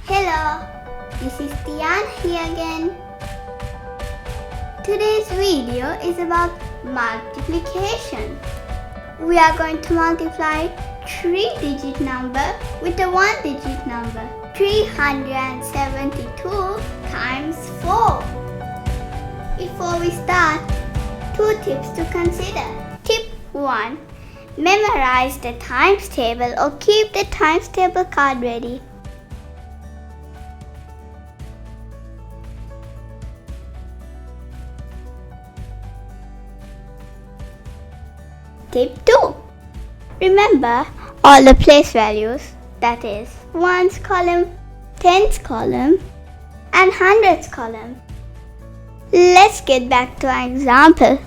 Hello, this is Tian here again. Today's video is about multiplication. We are going to multiply 3-digit number with a 1-digit number. 372 times 4. Before we start, 2 tips to consider. Tip 1. Memorize the times table or keep the times table card ready. Tip 2. Remember all the place values, that is, ones column, tens column and hundreds column. Let's get back to our example.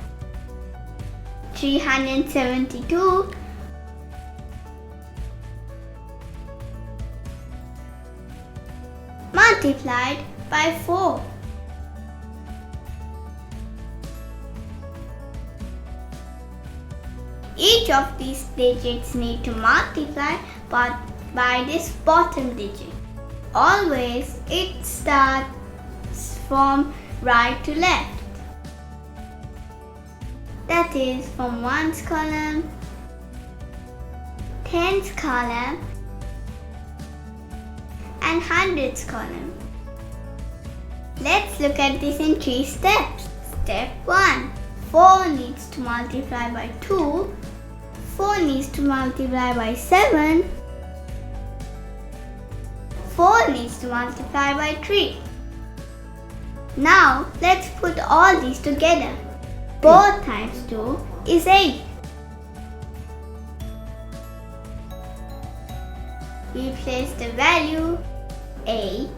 372 multiplied by 4. Each of these digits need to multiply by this bottom digit. Always it starts from right to left. That is from ones column, tens column and hundreds column. Let's look at this in 3 steps. Step 1. 4 needs to multiply by 2. 4 needs to multiply by 7. 4 needs to multiply by 3. Now let's put all these together. 4 times 2 is 8. We place the value 8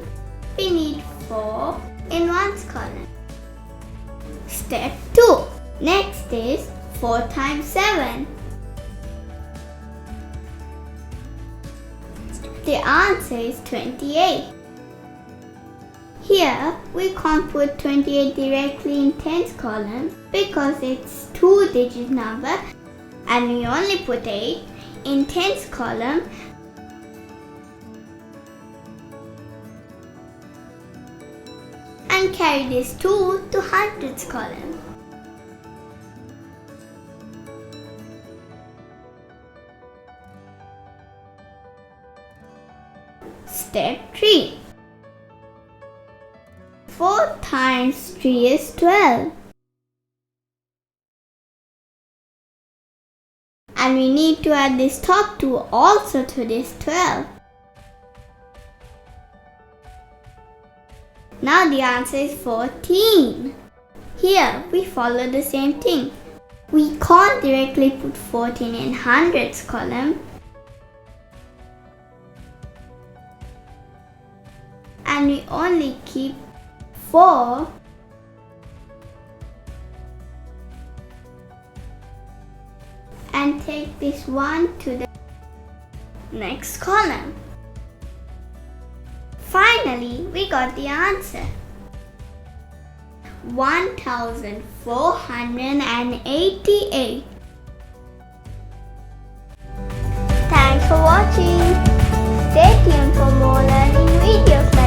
beneath 4 in ones column. Step 2. Next is 4 times 7. The answer is 28. Here we can't put 28 directly in tens column because it's 2-digit number and we only put 8 in tens column. And carry this 2 to hundreds column. Step 3. 4 times 3 is 12. And we need to add this top 2 also to this 12. Now the answer is 14. Here we follow the same thing. We can't directly put 14 in hundreds column. And we only keep 4 and take this 1 to the next column. Finally, we got the answer. 1488. Thanks for watching. Stay tuned for more learning videos.